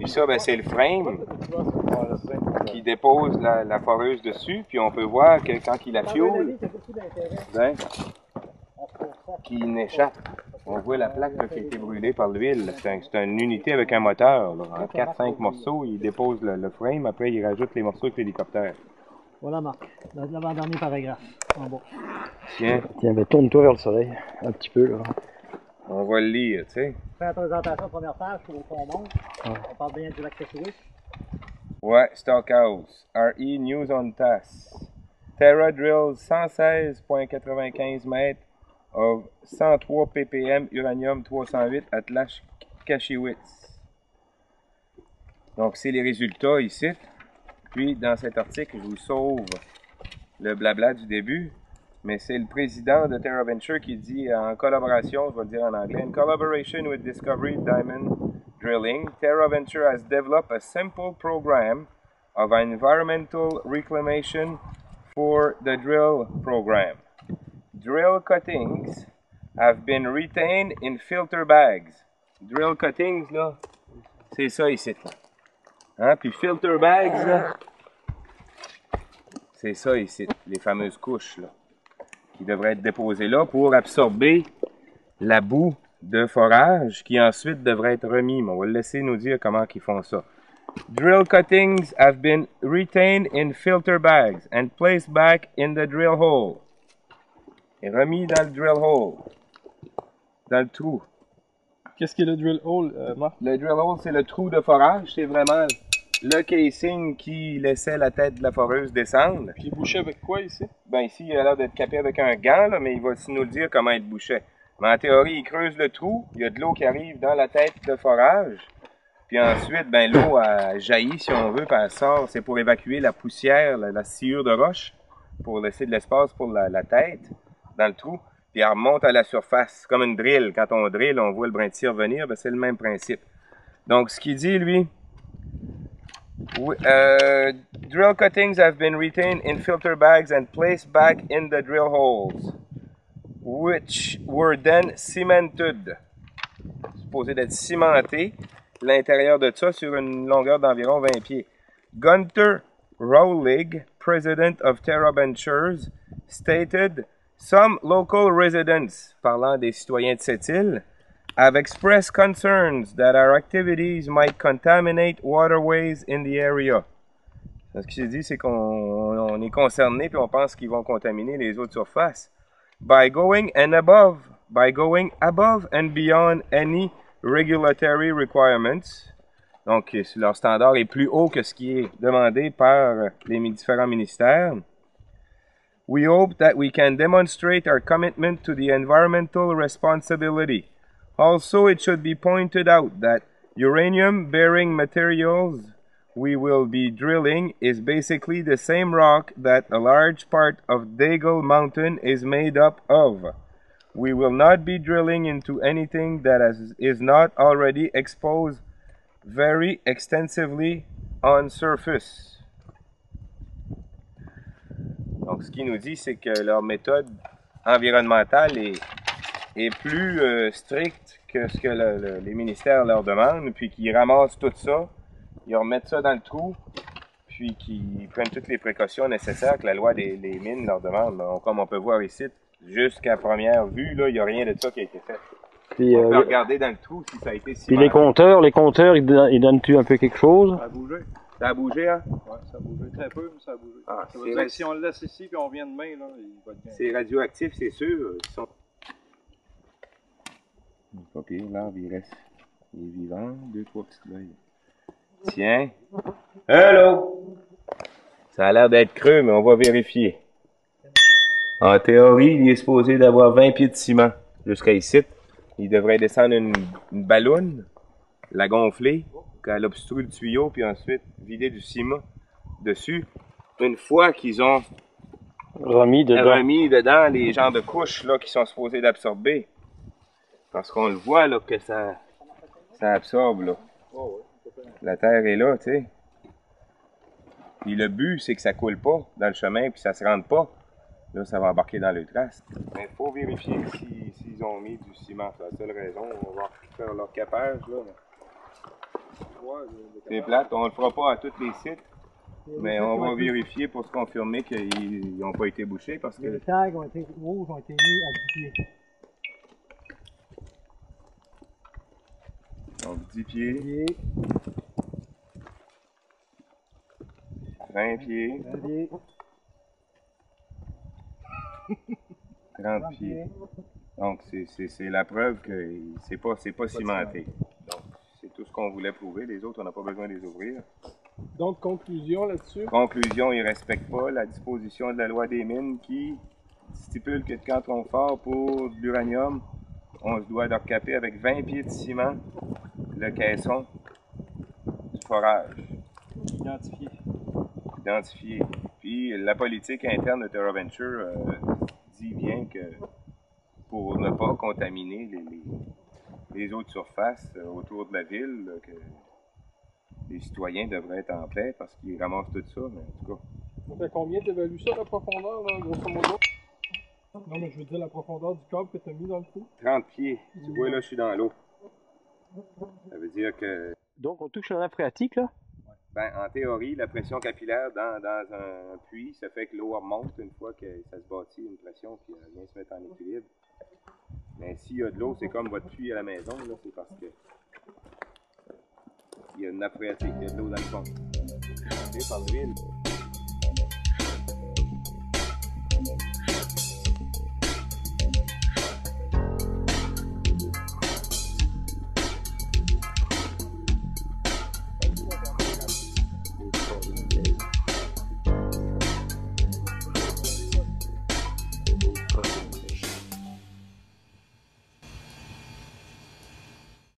ça, ben, c'est le frame qui dépose la foreuse dessus. Puis on peut voir que quand il la fuel, ben, qu'il n'échappe. On voit la plaque là, qui a été brûlée par l'huile. C'est une unité avec un moteur. Là. En 4-5 morceaux, il dépose le frame. Après, il rajoute les morceaux avec l'hélicoptère. Voilà, Marc. L'avant-dernier paragraphe. En bas. Tiens. Tiens, ben, tourne-toi vers le soleil. Un petit peu, là. On va le lire, tu sais. Fais la présentation, première page, pour qu'on monte. On parle bien du lac Cachewich. Ouais, Stockhouse. RE News on TASS. Terra drills 116,95 mètres of 103 ppm uranium 308 at Lac Cachewitz. Donc, c'est les résultats ici. Puis, dans cet article, je vous sauve le blabla du début. Mais c'est le président de Terra Venture qui dit en collaboration, je vais le dire en anglais, in collaboration with Discovery Diamond Drilling, Terra Venture has developed a simple program of environmental reclamation for the drill program. Drill cuttings have been retained in filter bags. Drill cuttings, là, c'est ça ici. Hein? Puis filter bags, là, c'est ça ici, les fameuses couches, là, qui devraient être déposées là pour absorber la boue de forage qui ensuite devrait être remis. Mais on va le laisser nous dire comment ils font ça. Drill cuttings have been retained in filter bags and placed back in the drill hole. Et remis dans le drill hole. Dans le trou. Qu'est-ce qu'est le drill hole, Marc? Le drill hole, c'est le trou de forage. C'est vraiment le casing qui laissait la tête de la foreuse descendre. Puis il bouchait avec quoi ici? Ben ici, il a l'air d'être capé avec un gant, là, mais il va aussi nous le dire comment être bouché. Mais en théorie, il creuse le trou, il y a de l'eau qui arrive dans la tête de forage. Puis ensuite, ben l'eau jaillit, si on veut, puis elle sort. C'est pour évacuer la poussière, la sciure de roche, pour laisser de l'espace pour la tête dans le trou. Puis elle remonte à la surface, comme une drill. Quand on drill, on voit le brin de cire venir, ben c'est le même principe. Donc, ce qu'il dit, lui, drill cuttings have been retained in filter bags and placed back in the drill holes, which were then cemented. Supposé d'être cimenté, l'intérieur de ça, sur une longueur d'environ 20 pieds. Gunter Rowlig, president of Terra Ventures, stated, some local residents, parlant des citoyens de cette île, have expressed concerns that our activities might contaminate waterways in the area. Ce qui s'est dit, c'est qu'on est concerné puis on pense qu'ils vont contaminer les eaux de surface. By going above and beyond any regulatory requirements. Donc, leur standard est plus haut que ce qui est demandé par les différents ministères. We hope that we can demonstrate our commitment to the environmental responsibility. Also, it should be pointed out that uranium-bearing materials we will be drilling is basically the same rock that a large part of Daigle Mountain is made up of. We will not be drilling into anything that is not already exposed very extensively on surface. Donc, ce qu'il nous dit, c'est que leur méthode environnementale est plus stricte que ce que les ministères leur demandent, puis qu'ils ramassent tout ça, ils remettent ça dans le trou, puis qu'ils prennent toutes les précautions nécessaires que la loi des mines leur demande. Donc, comme on peut voir ici, jusqu'à première vue, là, il n'y a rien de ça qui a été fait. Puis, on peut regarder dans le trou si ça a été cimenté. Puis les compteurs, ils donnent-tu un peu quelque chose? Ça a bougé. Ça a bougé, hein? Ouais, ça a bougé. Très peu, mais ça a bougé. Ah, ça veut dire que si on le laisse ici puis on vient demain, là, il va être bien. C'est radioactif, c'est sûr. Ils sont... Pas pire, l'arbre, il reste. Il est vivant. 2-3 petites feuilles. Tiens. Hello! Ça a l'air d'être creux, mais on va vérifier. En théorie, il est supposé d'avoir 20 pieds de ciment jusqu'à ici. Il devrait descendre une balloune, la gonfler, qu'elle obstrue le tuyau, puis ensuite vider du ciment dessus. Une fois qu'ils ont remis dedans les genres de couches là, qui sont supposées d'absorber. Parce qu'on le voit là, que ça absorbe. Là. La terre est là, tu sais. Puis le but, c'est que ça coule pas dans le chemin, puis ça se rende pas. Là, ça va embarquer dans le trace. Mais il faut vérifier s'ils ont mis du ciment. C'est la seule raison. On va faire leur capage, là. Ouais, C'est plate, on le fera pas à tous les sites, mais on va vérifier pour se confirmer qu'ils n'ont pas été bouchés parce Les que tags ont été rouges, ont été mis à 10 pieds. donc 10 pieds, Pieds, 20 pieds, 20 pieds, 30 30 pieds. pieds. Donc c'est la preuve que c'est pas cimenté. Donc c'est tout ce qu'on voulait prouver. Les autres, on n'a pas besoin de les ouvrir. Donc, conclusion là-dessus. Conclusion, ils ne respectent pas la disposition de la loi des mines qui stipule que quand on fort pour de l'uranium, on se doit de recaper avec 20 pieds de ciment le caisson du forage. Identifié. Puis la politique interne de Terra Venture dit bien que pour ne pas contaminer les eaux de surface autour de la ville, que les citoyens devraient être en paix parce qu'ils ramassent tout ça, mais en tout cas. Ça fait combien t'évalues ça, la profondeur, là, grosso modo? Non, mais je veux dire la profondeur du câble que t'as mis dans le trou. 30 pieds. Tu vois, là, je suis dans l'eau. Ça veut dire que, Donc on touche la nappe phréatique là. ben, en théorie, la pression capillaire dans un puits, ça fait que l'eau remonte une fois que ça se bâtit une pression puis elle vient se mettre en équilibre. Mais s'il y a de l'eau, c'est comme votre puits à la maison, là, c'est parce que il y a une nappe phréatique, il y a de l'eau dans le fond. C'est par l'huile.